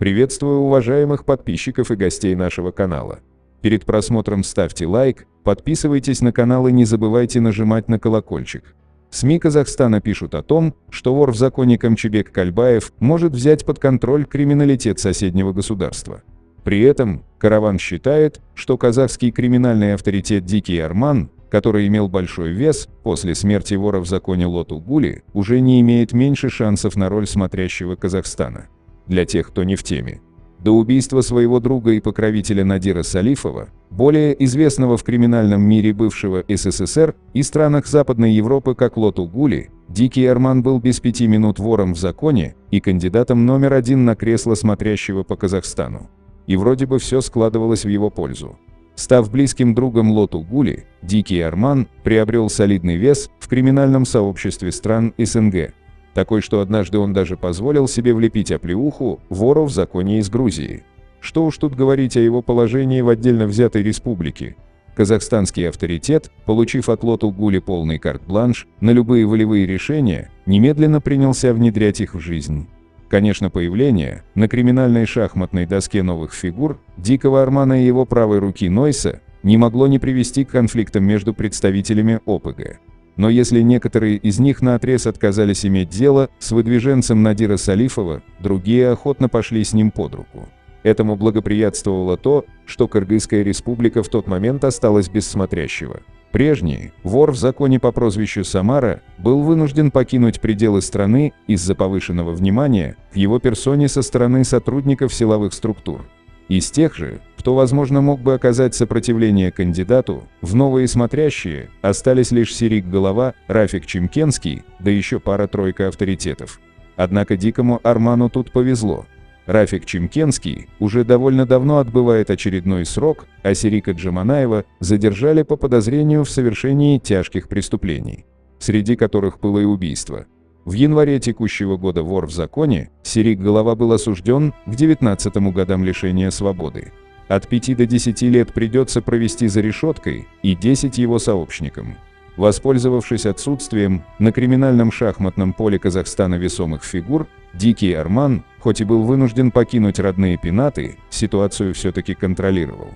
Приветствую уважаемых подписчиков и гостей нашего канала. Перед просмотром ставьте лайк, подписывайтесь на канал и не забывайте нажимать на колокольчик. СМИ Казахстана пишут о том, что вор в законе Камчибек Кальбаев может взять под контроль криминалитет соседнего государства. При этом Караван считает, что казахский криминальный авторитет Дикий Арман, который имел большой вес, после смерти вора в законе Лоту Гули, уже не имеет меньше шансов на роль смотрящего Казахстана. Для тех, кто не в теме. До убийства своего друга и покровителя Надира Салифова, более известного в криминальном мире бывшего СССР и странах Западной Европы как Лоту Гули, Дикий Арман был без 5 минут вором в законе и кандидатом номер 1 на кресло смотрящего по Казахстану. И вроде бы все складывалось в его пользу. Став близким другом Лоту Гули, Дикий Арман приобрел солидный вес в криминальном сообществе стран СНГ. Такой, что однажды он даже позволил себе влепить оплеуху вору в законе из Грузии. Что уж тут говорить о его положении в отдельно взятой республике. Казахстанский авторитет, получив от Лоту Гули полный карт-бланш на любые волевые решения, немедленно принялся внедрять их в жизнь. Конечно, появление на криминальной шахматной доске новых фигур Дикого Армана и его правой руки Нойса не могло не привести к конфликтам между представителями ОПГ. Но если некоторые из них наотрез отказались иметь дело с выдвиженцем Надира Салифова, другие охотно пошли с ним под руку. Этому благоприятствовало то, что Кыргызская республика в тот момент осталась без смотрящего. Прежний вор в законе по прозвищу Самара был вынужден покинуть пределы страны из-за повышенного внимания к его персоне со стороны сотрудников силовых структур. Из тех же, кто, возможно, мог бы оказать сопротивление кандидату, в новые смотрящие остались лишь Серик Голова, Рафик Чимкенский, да еще пара-тройка авторитетов. Однако Дикому Арману тут повезло. Рафик Чимкенский уже довольно давно отбывает очередной срок, а Серика Джаманаева задержали по подозрению в совершении тяжких преступлений, среди которых было и убийство. В январе текущего года вор в законе, Серик Голова был осужден к 19 годам лишения свободы. От 5 до 10 лет придется провести за решеткой и 10 его сообщникам. Воспользовавшись отсутствием на криминальном шахматном поле Казахстана весомых фигур, Дикий Арман, хоть и был вынужден покинуть родные пенаты, ситуацию все-таки контролировал.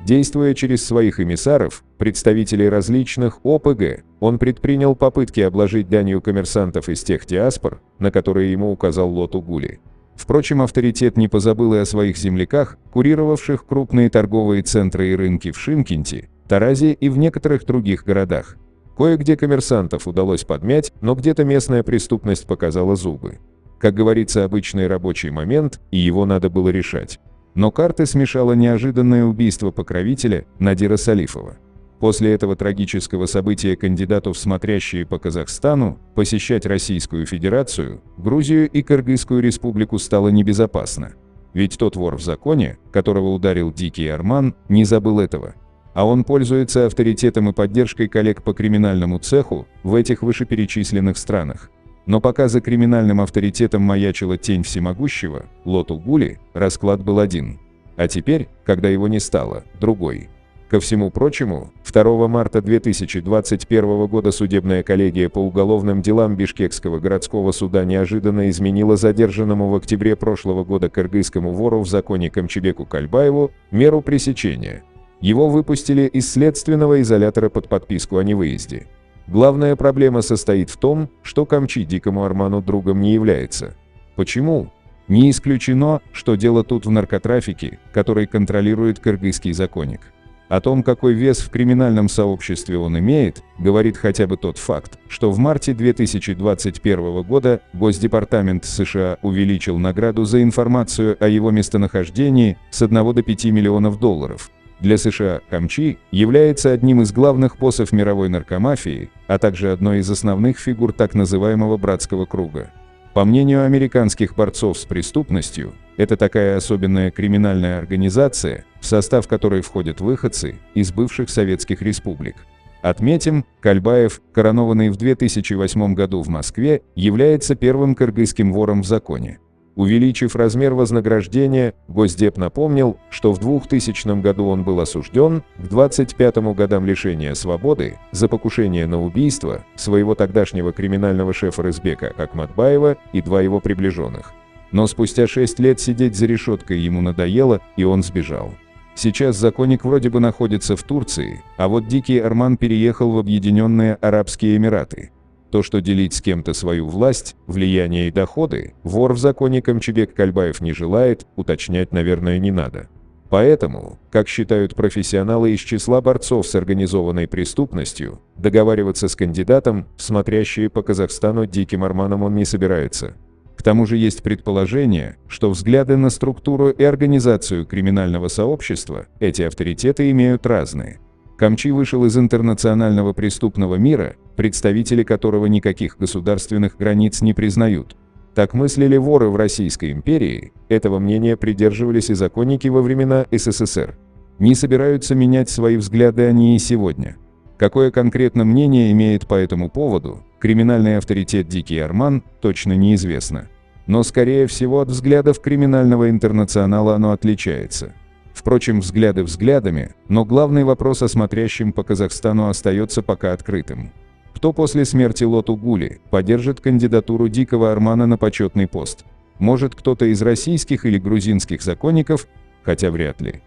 Действуя через своих эмиссаров, представителей различных ОПГ, он предпринял попытки обложить данью коммерсантов из тех диаспор, на которые ему указал Лоту Гули. Впрочем, авторитет не позабыл и о своих земляках, курировавших крупные торговые центры и рынки в Шымкенте, Таразе и в некоторых других городах. Кое-где коммерсантов удалось подмять, но где-то местная преступность показала зубы. Как говорится, обычный рабочий момент, и его надо было решать. Но карты смешало неожиданное убийство покровителя Надира Салифова. После этого трагического события кандидату в смотрящие по Казахстану посещать Российскую Федерацию, Грузию и Кыргызскую республику стало небезопасно. Ведь тот вор в законе, которого ударил Дикий Арман, не забыл этого. А он пользуется авторитетом и поддержкой коллег по криминальному цеху в этих вышеперечисленных странах. Но пока за криминальным авторитетом маячила тень всемогущего, Лоту Гули, расклад был один. А теперь, когда его не стало, другой. Ко всему прочему, 2 марта 2021 года судебная коллегия по уголовным делам Бишкекского городского суда неожиданно изменила задержанному в октябре прошлого года кыргызскому вору в законе Камчибеку Кальбаеву меру пресечения. Его выпустили из следственного изолятора под подписку о невыезде. Главная проблема состоит в том, что Камчи Дикому Арману другом не является. Почему? Не исключено, что дело тут в наркотрафике, который контролирует кыргызский законник. О том, какой вес в криминальном сообществе он имеет, говорит хотя бы тот факт, что в марте 2021 года Госдепартамент США увеличил награду за информацию о его местонахождении с 1 до 5 миллионов долларов. Для США Камчи является одним из главных боссов мировой наркомафии, а также одной из основных фигур так называемого «братского круга». По мнению американских борцов с преступностью, это такая особенная криминальная организация, в состав которой входят выходцы из бывших советских республик. Отметим, Кальбаев, коронованный в 2008 году в Москве, является первым кыргызским вором в законе. Увеличив размер вознаграждения, Госдеп напомнил, что в 2000 году он был осужден к 25 годам лишения свободы за покушение на убийство своего тогдашнего криминального шефа Рызбека Акматбаева и 2 его приближенных. Но спустя 6 лет сидеть за решеткой ему надоело, и он сбежал. Сейчас законник вроде бы находится в Турции, а вот Дикий Арман переехал в Объединенные Арабские Эмираты. То, что делить с кем-то свою власть, влияние и доходы, вор в законе Камчыбек Кальбаев не желает, уточнять, наверное, не надо. Поэтому, как считают профессионалы из числа борцов с организованной преступностью, договариваться с кандидатом, смотрящие по Казахстану, Диким Арманом он не собирается. К тому же есть предположение, что взгляды на структуру и организацию криминального сообщества эти авторитеты имеют разные. Камчи вышел из интернационального преступного мира, представители которого никаких государственных границ не признают. Так мыслили воры в Российской империи, этого мнения придерживались и законники во времена СССР. Не собираются менять свои взгляды они и сегодня. Какое конкретно мнение имеет по этому поводу криминальный авторитет Дикий Арман, точно неизвестно. Но, скорее всего, от взглядов криминального интернационала оно отличается. Впрочем, взгляды взглядами, но главный вопрос о смотрящем по Казахстану остается пока открытым. Кто после смерти Лоту Гули поддержит кандидатуру Дикого Армана на почетный пост? Может, кто-то из российских или грузинских законников, хотя вряд ли.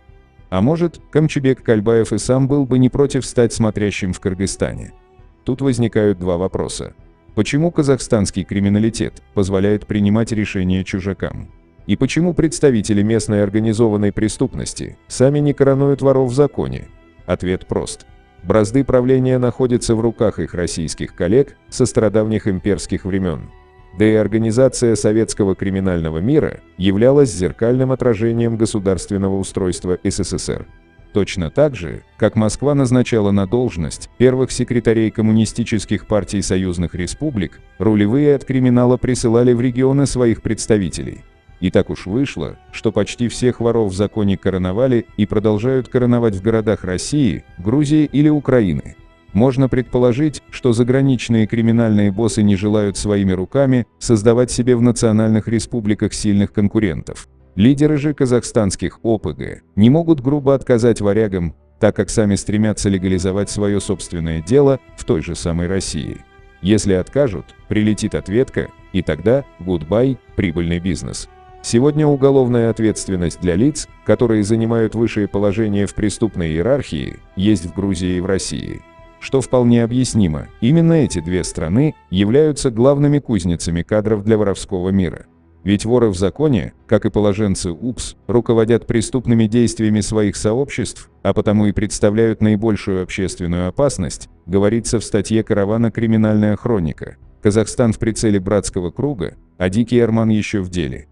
А может, Камчыбек Кальбаев и сам был бы не против стать смотрящим в Кыргызстане? Тут возникают два вопроса. Почему казахстанский криминалитет позволяет принимать решения чужакам? И почему представители местной организованной преступности сами не коронуют воров в законе? Ответ прост. Бразды правления находятся в руках их российских коллег со стародавних имперских времен. Да и организация советского криминального мира являлась зеркальным отражением государственного устройства СССР. Точно так же, как Москва назначала на должность первых секретарей коммунистических партий союзных республик, рулевые от криминала присылали в регионы своих представителей. И так уж вышло, что почти всех воров в законе короновали и продолжают короновать в городах России, Грузии или Украины. Можно предположить, что заграничные криминальные боссы не желают своими руками создавать себе в национальных республиках сильных конкурентов. Лидеры же казахстанских ОПГ не могут грубо отказать варягам, так как сами стремятся легализовать свое собственное дело в той же самой России. Если откажут, прилетит ответка, и тогда гудбай, прибыльный бизнес. Сегодня уголовная ответственность для лиц, которые занимают высшее положение в преступной иерархии, есть в Грузии и в России. Что вполне объяснимо, именно эти две страны являются главными кузницами кадров для воровского мира. Ведь воры в законе, как и положенцы УПС, руководят преступными действиями своих сообществ, а потому и представляют наибольшую общественную опасность, говорится в статье Каравана «Криминальная хроника». Казахстан в прицеле братского круга, а Дикий Арман еще в деле.